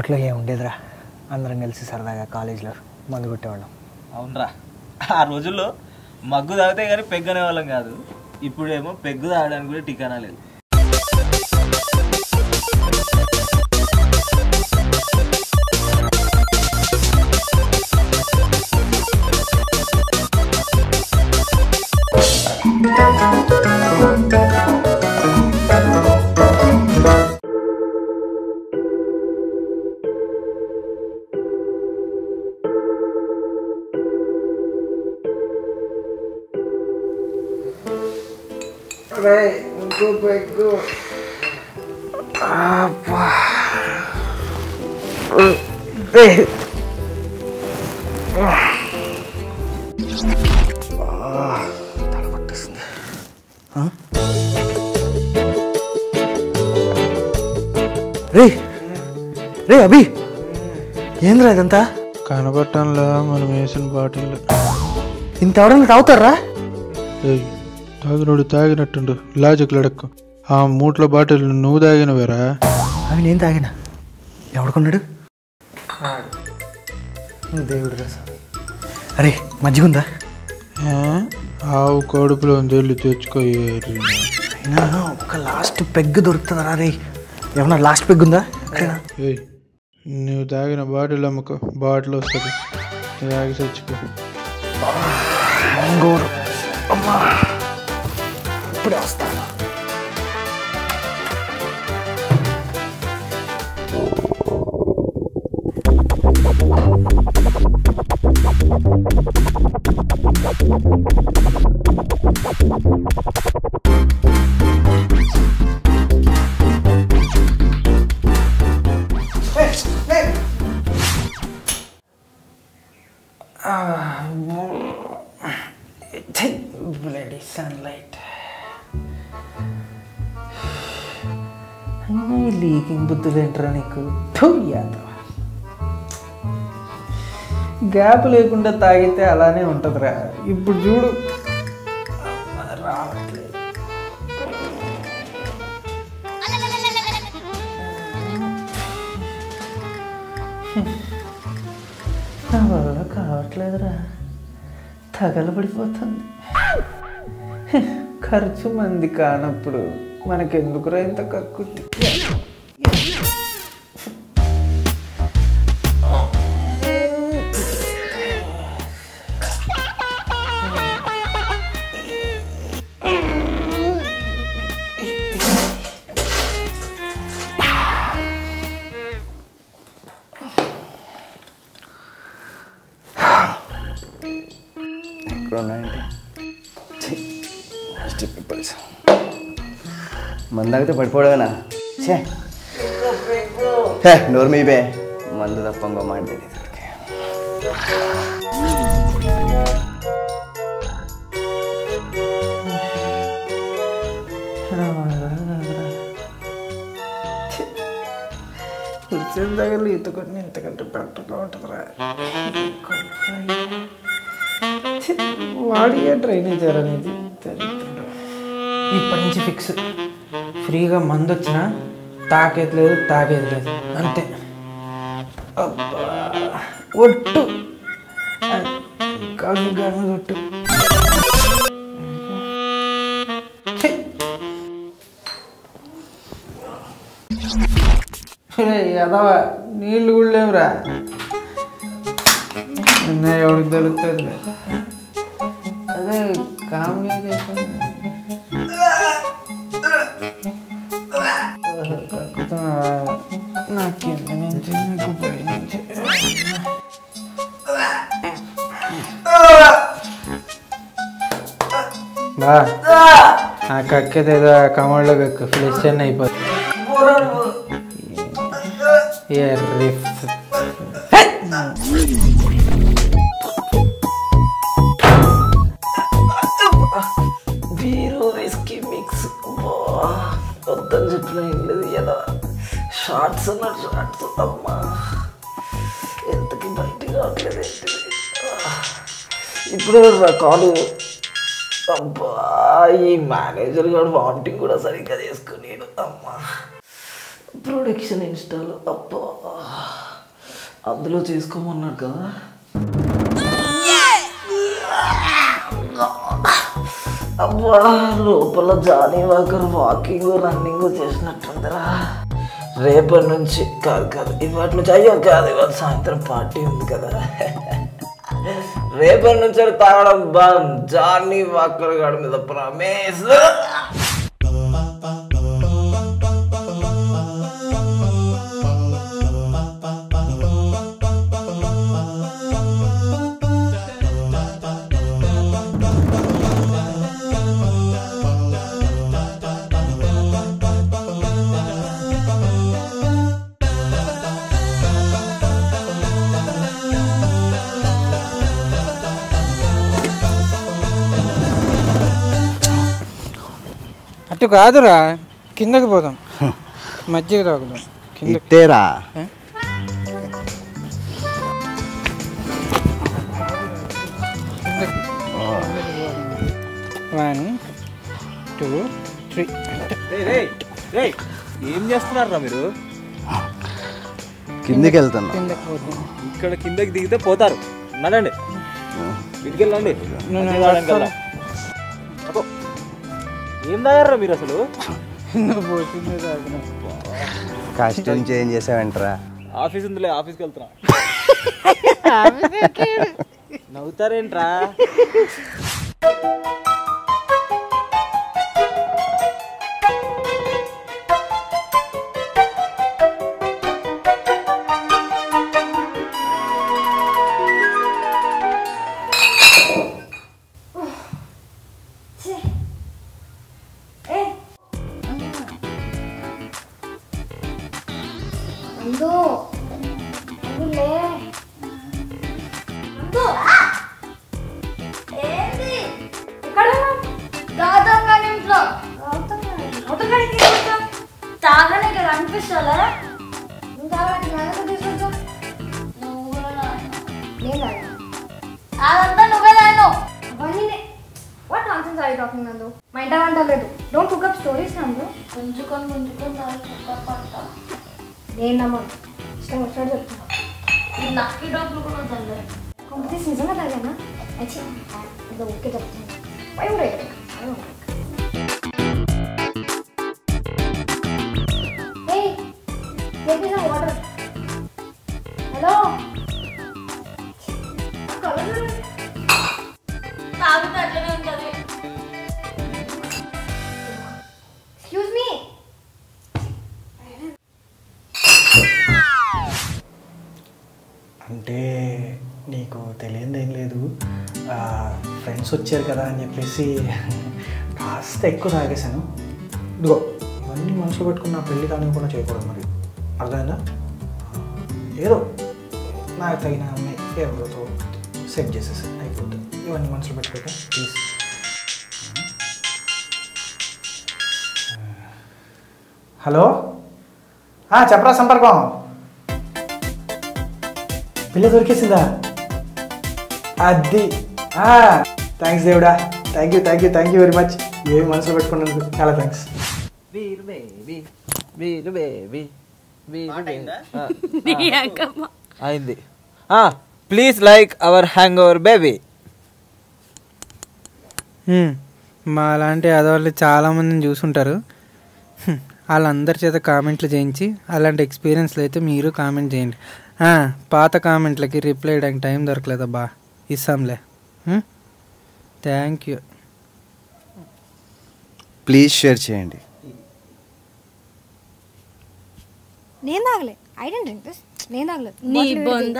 అప్పట్లో ఏం ఉండేదిరా, అందరం కలిసి సరదాగా కాలేజీలో మందు కొట్టేవాళ్ళం. అవునరా, ఆ రోజుల్లో మగ్గు తాగితే కానీ పెగ్గు అనేవాళ్ళం కాదు. ఇప్పుడేమో పెగ్గు తాగడానికి కూడా టికానా లేదు. ఇంకో పెగ్గు. తల పట్టేస్తుంది. రే రే అభి, ఏంద్రా ఇదంతా? కనబట్టంలా మనం వేసిన బాటిల్. ఇంత ఎవరైనా తాగుతారా? తాగినోడు తాగినట్టుండు, లాజిక్ లడక్కు. ఆ మూట్ల బాటిల్ నువ్వు తాగినవేరా? అవి నేను తాగిన. ఎవడుకున్నాడు? దేవుడు రా. అరే మజ్జిగ ఉందా? ఆవు కడుపులో వెళ్ళి తెచ్చుకోయి. అయినా ఒక లాస్ట్ పెగ్గు దొరుకుతుందా రే? ఏమన్నా లాస్ట్ పెగ్గు ఉందా? నువ్వు తాగిన బాటిల్ అమ్మకో, బాటిల్ వస్తుంది, తాగి చచ్చిపో. అమ్మా ఇప్పుడే వస్తాను. Bloody sunlight. లీకింగ్ బుద్ధులు ఏంటరా నీకు? గ్యాప్ లేకుండా తాగితే అలానే ఉంటుందిరా. ఇప్పుడు చూడు రావట్లేదు. నా వల్ల కావట్లేదురా, తగలబడిపోతుంది. ఖర్చు మంది కానప్పుడు మనకెందుకురా ఇంత కక్కుర్తి? మందు తాగితే పడిపోవడమేనా? నోరు మీపే మందు తప్ప ఇంకో మాట తెలియదు. కూర్చొని దగ్గర ఈత కొట్టిన ఇంతకంటే పెట్టగా ఉంటుందిరా. వాడియే డ్రైనేజర్ అనేది దరిద్రుడు. ఇప్పటి నుంచి ఫిక్స్, ఫ్రీగా మందు వచ్చినా తాకేది లేదు, తాగేది లేదు, అంతే. ఒట్టు కాదు గామి ఒట్టు. అదవా నీళ్ళు కూడా లేవురా. ఎవరికి తెలుస్తుంది? అదే కామెడీ చేస్తాను. నా కింద నుంచి నాకు పై నుంచి బా ఆ కక్కేదేదో కమల్లో కక్కు, ఫ్లెష్ అన్నీ అయిపోతుంది. బీరు విస్కీ మిక్స్ వద్దని చెప్పిన ఏం లేదు. ఏదో షార్ట్స్ అన్నాడు, షార్ట్స్. అమ్మా ఎంతకి బయటికి రావట్లేదు ఏంటిది? ఇప్పుడు రకాలు. అబ్బా ఈ మేనేజర్ గారు వామిటింగ్ కూడా సరిగ్గా చేసుకునేడు. అమ్మా ప్రొడక్షన్ ఇన్స్టాల్ అబ్బా అందులో చేసుకోమన్నాడు కదా. అబ్బా లోపల జానీ వాకర్ వాకింగ్ రన్నింగ్ చేసినట్టుందిరా. రేపటి నుంచి కాదు ఇవాటి నుంచి అయ్యో కాదు ఇవాళ సాయంత్రం పార్టీ ఉంది కదా, రేపటి నుంచి తాగడం బంద్. జానీ వాకర్ గారి మీద ప్రామిస్. అటు కాదురా, కిందకి పోదాం, మజ్జిగ తాగుదాం కిందకి. ఇట్టేరా 1 2 3. ఏం చేస్తున్నారా మీరు? కిందికి వెళ్తున్నా. కిందకి పోదాం. ఇక్కడ కిందకి దిగితే పోతారు. నడండి ఇంటికి వెళ్ళండి. ఏం తాగారా మీరు అసలు? Costume change చేసావంటరా. ఆఫీస్ ఉందిలే, ఆఫీస్కి వెళ్తున్నా. నవ్వుతారేంట్రా? తాగనే కదా అనిపిస్తుందా? అదంతా నువ్వే తాను. What nonsense are you talking, Nandu? మా ఇంట వంట లేదు. Don't cook up stories, Nandu. గుంజుకొని నేను నమ్మను. ఇష్టం వచ్చినట్టు చెప్తున్నా. ఈ లక్కీ డాక్లు కూడా వద్దండి. కాంపిటీషన్ నిజంగా తాగానా? అయితే అది ఓకే చెప్తాను. Why would I drink? I don't drink. Hey, get me some water. Hello? తాగితే అట్లనే ఉంటుంది. Excuse me. అంటే నీకు తెలియదేం లేదు, ఫ్రెండ్స్ వచ్చారు కదా అని చెప్పేసి కాస్త ఎక్కువ తాగేశాను. ఇదిగో ఇవన్నీ మనసులో పెట్టుకుని నా పెళ్ళి కానివ్వకుండా చేయకూడదు, మరి అర్థమైందా? ఏదో నాకు తగిన అమ్మాయి ఎవరితో సెట్ చేసేసి అయిపోతుంది. ఇవన్నీ మనసులో పెట్టుకోక ప్లీజ్. హలో, చెప్పరా సంపర్కం. పిల్ల దొరికేసిందా? అది థ్యాంక్స్ దేవుడా. Thank you very much. ఏమి మనసులో పెట్టుకున్నందుకు చాలా థ్యాంక్స్. అయింది. Please like our hang over baby. మా అలాంటి ఆడవాళ్ళు చాలామందిని చూసుంటారు. వాళ్ళందరి చేత కామెంట్లు చేయించి అలాంటి ఎక్స్పీరియన్స్లు అయితే మీరు కామెంట్ చేయండి. పాత కామెంట్లకి రిప్లై ఇవ్వడానికి టైం దొరకలేదబ్బా, ఇస్తాంలే. Thank you. ప్లీజ్ షేర్ చేయండి. నేను తాగలే. I didn't drink this. నేను తాగలేదు. నీ బొంద.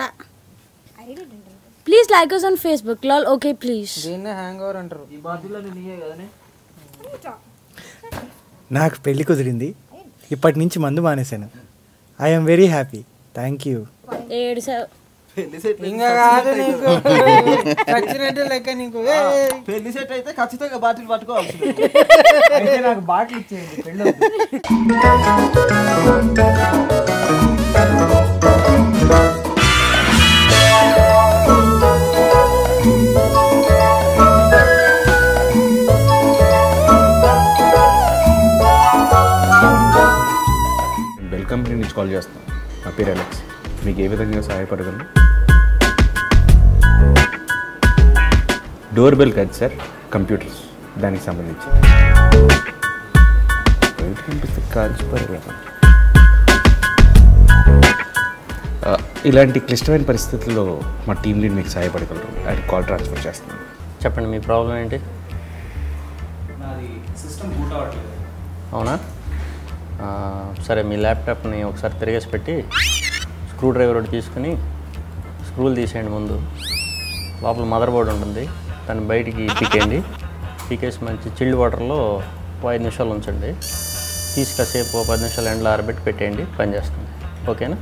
I didn't drink this. Please like us on Facebook. Lol, okay please. దీన్నే హ్యాంగ్ ఓవర్ అంటారు. ఈ బాటిల్లో నీయే కదనే. నాకు పెళ్ళి కుదిరింది. ఇప్పటి నుంచి మందు మానేశాను. I'm very happy. Thank you. ఇంకా కాదు నీకు ఖచ్చితంగా లెక్క నీకు. పెళ్లి సెట్ అయితే ఖచ్చితంగా బాటిల్ పట్టుకోవాలి. అయితే నాకు బాటిల్ ఇచ్చేయండి, పెళ్ళి. వెల్కమ్ కాల్ చేస్తున్నాను. నా పేరు అలెక్స్. మీకు ఏ విధంగా సహాయపడగలను? డోర్ బెల్ కాదు సార్, కంప్యూటర్స్, దానికి సంబంధించి. బయట కనిపిస్తే కాల్చిపోయారు. ఇలాంటి క్లిష్టమైన పరిస్థితుల్లో మా టీం లీడ్ మీకు సహాయపడగలరు. ఆయన కాల్ ట్రాన్స్ఫర్ చేస్తున్నాను. చెప్పండి, మీ ప్రాబ్లం ఏంటి? నాది సిస్టమ్ బూట్ అవ్వట్లేదు. అవునా? సరే, మీ ల్యాప్టాప్ని ఒకసారి తిరిగేసి పెట్టి స్క్రూ డ్రైవర్ ఒకటి తీసుకుని స్క్రూలు తీసేయండి. ముందు లోపల మదర్ బోర్డు ఉంటుంది, దాన్ని బయటికి పీకేయండి. పీకేసి మంచి చిల్డ్ వాటర్లో 5 నిమిషాలు ఉంచండి. తీసి కాసేపు 10 నిమిషాలు ఎండలో ఆరబెట్టి పెట్టేయండి, పనిచేస్తుంది. ఓకేనా?